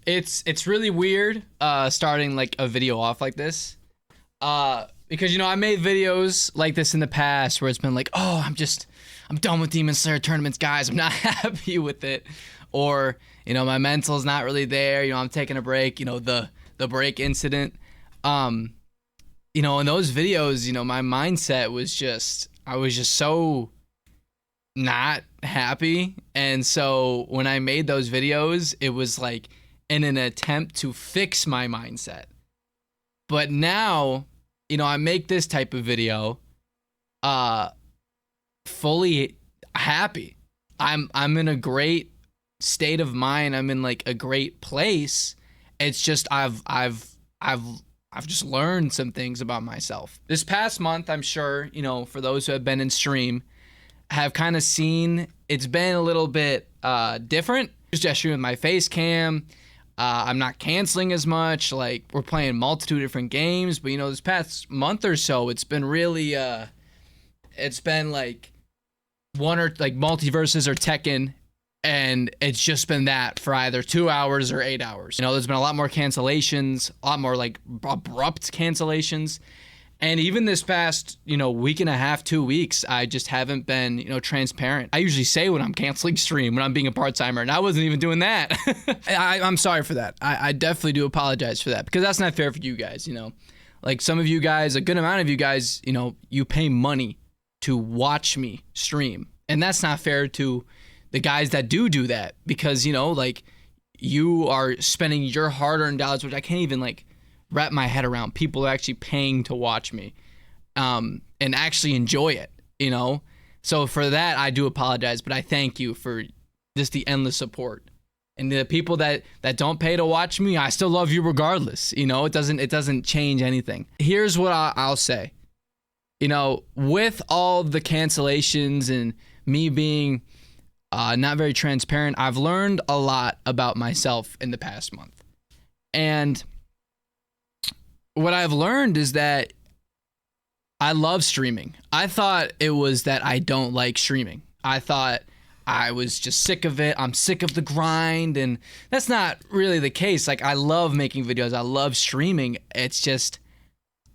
It's really weird starting like a video off like this. Because I made videos like this in the past where it's been like, "Oh, I'm done with Demon Slayer tournaments, guys. I'm not happy with it." Or, my mental's not really there. I'm taking a break, the break incident. In those videos, my mindset was I was just so not happy. And so when I made those videos, it was like in an attempt to fix my mindset. But now, I make this type of video fully happy. I'm in a great state of mind. I'm in like a great place. It's just I've just learned some things about myself. This past month, I'm sure, for those who have been in stream, have kind of seen it's been a little bit different. Just shooting with my face cam. I'm not canceling as much. Like, we're playing multitude of different games. But, this past month or so, it's been really, it's been like one or like Multiverses or Tekken. And it's just been that for either 2 hours or 8 hours. There's been a lot more cancellations, a lot more like abrupt cancellations. And even this past, week and a half, 2 weeks, I just haven't been, transparent. I usually say when I'm canceling stream, when I'm being a part-timer, and I wasn't even doing that. I'm sorry for that. I definitely do apologize for that, because that's not fair for you guys, Like, some of you guys, a good amount of you guys, you pay money to watch me stream. And that's not fair to the guys that do that, because, like, you are spending your hard-earned dollars, which I can't even, like, wrap my head around. People are actually paying to watch me and actually enjoy it, So for that, I do apologize, but I thank you for just the endless support. And the people that don't pay to watch me, I still love you regardless. It doesn't change anything. Here's what I'll say. With all the cancellations and me being not very transparent, I've learned a lot about myself in the past month. And what I've learned is that I love streaming. I thought it was that I don't like streaming. I thought I was just sick of it. I'm sick of the grind, and that's not really the case. Like, I love making videos. I love streaming. It's just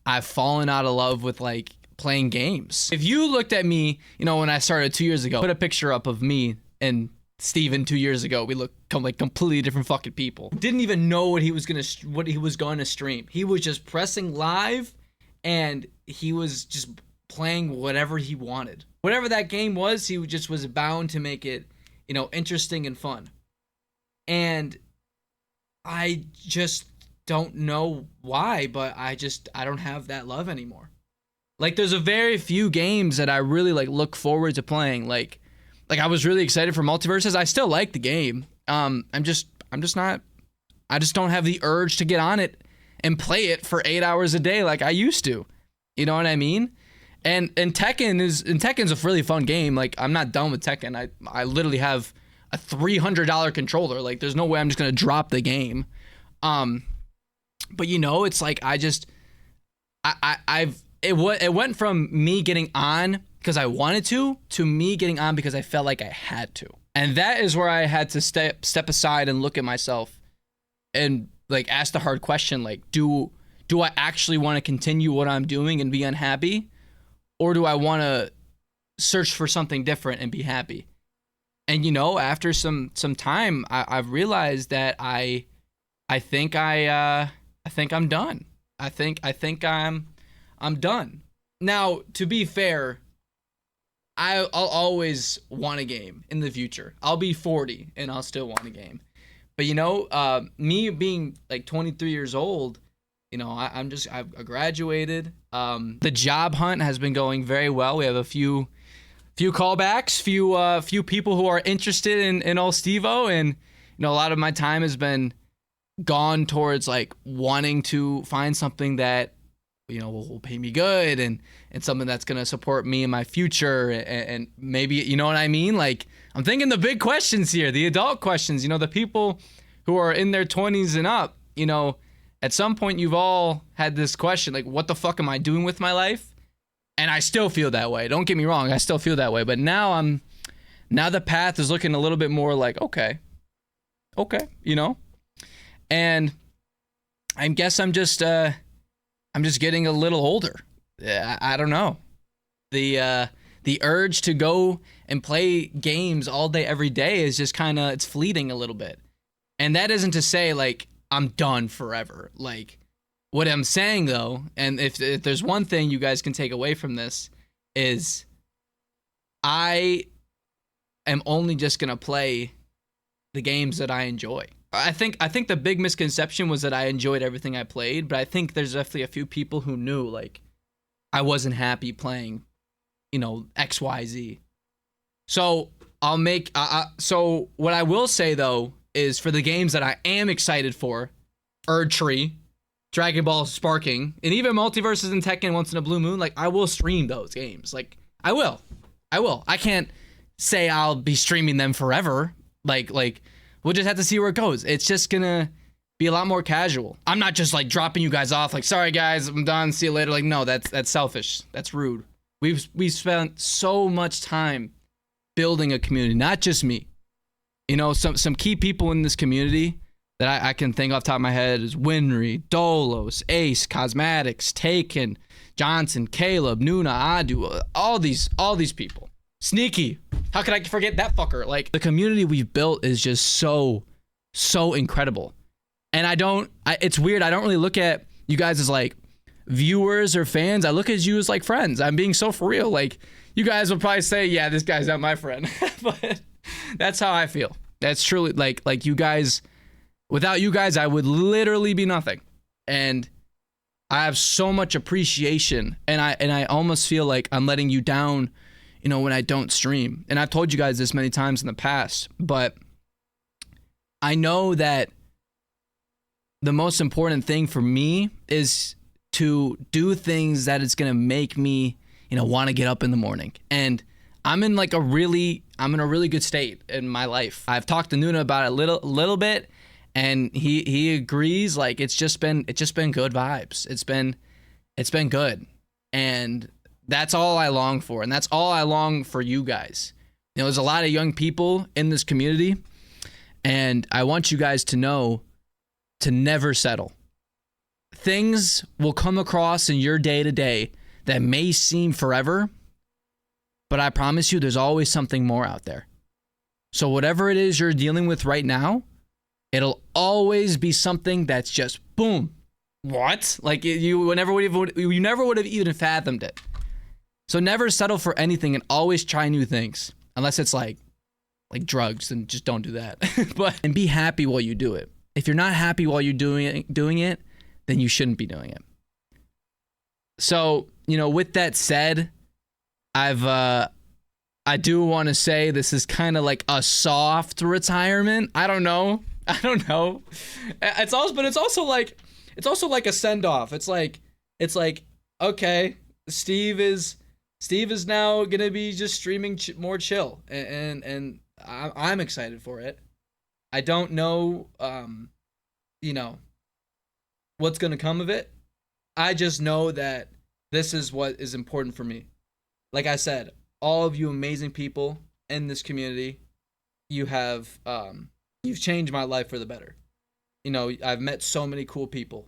I've fallen out of love with, like, playing games. If you looked at me, when I started 2 years ago, put a picture up of me and Steven 2 years ago, we look like completely different fucking people. Didn't even know what he was going to stream. He was just pressing live, and he was just playing whatever he wanted. Whatever that game was, he just was bound to make it, interesting and fun. And I just don't know why, but I don't have that love anymore. Like, there's a very few games that I really like look forward to playing. Like I was really excited for Multiverses. I still like the game. I'm just not. I just don't have the urge to get on it and play it for 8 hours a day like I used to. You know what I mean? And Tekken's a really fun game. Like, I'm not done with Tekken. I literally have a $300 controller. Like, there's no way I'm just gonna drop the game. But it's like it went from me getting on because I wanted to me getting on because I felt like I had to. And that is where I had to step aside and look at myself and, like, ask the hard question, like, do I actually want to continue what I'm doing and be unhappy? Or do I want to search for something different and be happy? And, after some time, I've realized that I think I'm done. I think I'm done. Now, to be fair, I'll always want a game in the future. I'll be 40 and I'll still want a game. But me being like 23 years old, I've graduated. The job hunt has been going very well. We have a few callbacks, few people who are interested in old Stevo, and a lot of my time has been gone towards like wanting to find something that will pay me good and something that's going to support me in my future. And maybe, you know what I mean? Like, I'm thinking the big questions here, the adult questions, the people who are in their 20s and up, at some point you've all had this question, like, what the fuck am I doing with my life? And I still feel that way. Don't get me wrong. I still feel that way. But now the path is looking a little bit more like, okay, And I guess I'm just getting a little older. I don't know. The urge to go and play games all day every day is just kind of, it's fleeting a little bit. And that isn't to say like I'm done forever. Like, what I'm saying though, and if there's one thing you guys can take away from this, is I am only just gonna play the games that I enjoy. I think the big misconception was that I enjoyed everything I played, but I think there's definitely a few people who knew like I wasn't happy playing, XYZ. So so what I will say though is, for the games that I am excited for, Erdtree, Dragon Ball Sparking, and even Multiverses and Tekken Once in a Blue Moon, like I will stream those games. Like I will. I can't say I'll be streaming them forever. Like we'll just have to see where it goes. It's just gonna be a lot more casual. I'm not just like dropping you guys off like, sorry guys, I'm done, see you later. Like, no, that's selfish. That's rude. We've spent so much time building a community, not just me. Some key people in this community that I can think off the top of my head is Winry, Dolos, Ace, Cosmetics, Taken, Johnson, Caleb, Nuna, Adu, all these people. Sneaky. How could I forget that fucker? Like, the community we've built is just so incredible. And it's weird. I don't really look at you guys as like viewers or fans. I look at you as like friends. I'm being so for real. Like, you guys will probably say, yeah, this guy's not my friend. But that's how I feel. That's truly like you guys. Without you guys, I would literally be nothing. And I have so much appreciation, and I almost feel like I'm letting you down, when I don't stream. And I've told you guys this many times in the past, but I know that the most important thing for me is to do things that it's going to make me, want to get up in the morning. And I'm in a really good state in my life. I've talked to Nuna about it a little bit, and he agrees. Like, it's just been good vibes. It's been good. And that's all I long for. And that's all I long for you guys. There's a lot of young people in this community, and I want you guys to know to never settle. Things will come across in your day-to-day that may seem forever, but I promise you there's always something more out there. So whatever it is you're dealing with right now, it'll always be something that's just boom. What? Like, you never would have even fathomed it. So never settle for anything, and always try new things. Unless it's like drugs, then just don't do that. And be happy while you do it. If you're not happy while you're doing it, then you shouldn't be doing it. So, with that said, I do want to say this is kind of like a soft retirement. I don't know. It's also like a send off. It's like, okay, Steve is now gonna be just streaming more chill, and I'm excited for it. I don't know, what's gonna come of it. I just know that this is what is important for me. Like I said, all of you amazing people in this community, you have you've changed my life for the better. I've met so many cool people,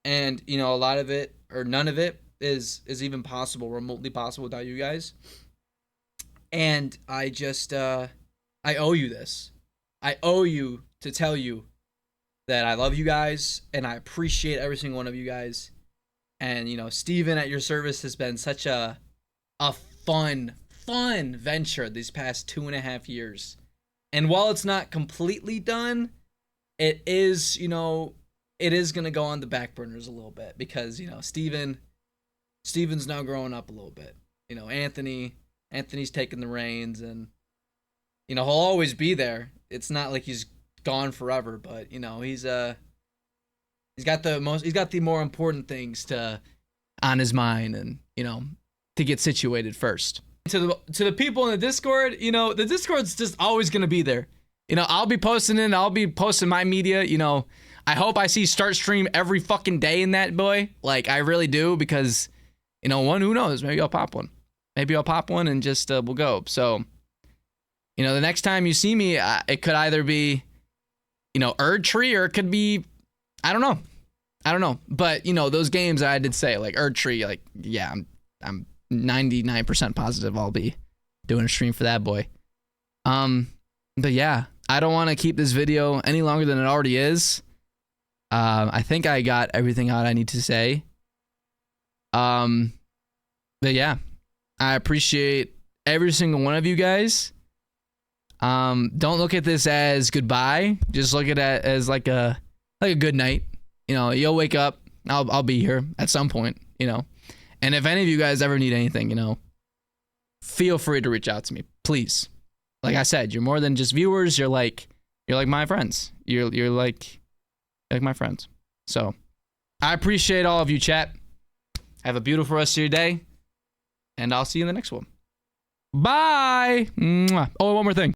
and a lot of it, or none of it, is even possible, remotely possible, without you guys. And I just I owe you this. I owe you to tell you that I love you guys, and I appreciate every single one of you guys. And Steven at your service has been such a fun venture these past 2.5 years. And while it's not completely done, it is, it is gonna go on the back burners a little bit, because Steven's now growing up a little bit. Anthony's taking the reins, and he'll always be there. It's not like he's gone forever, but he's got the more important things on his mind, and to get situated first. To the people in the Discord, the Discord's just always gonna be there. I'll be posting it. I'll be posting my media. I hope I see start stream every fucking day in that boy. Like, I really do, because who knows? Maybe I'll pop one. And just we'll go. So the next time you see me, it could either be you know, Erd Tree, or it could be, I don't know. But, you know, those games I did say, like Erd Tree, like, yeah, I'm 99% positive I'll be doing a stream for that boy. But yeah, I don't want to keep this video any longer than it already is. I think I got everything out I need to say. But yeah, I appreciate every single one of you guys. Don't look at this as goodbye. Just look at it as like a good night. You know, you'll wake up. I'll be here at some point, you know. And if any of you guys ever need anything, you know, feel free to reach out to me, please. Like I said, you're more than just viewers. You're like my friends. You're like my friends. So I appreciate all of you, chat. Have a beautiful rest of your day, and I'll see you in the next one. Bye. Mwah. Oh, one more thing.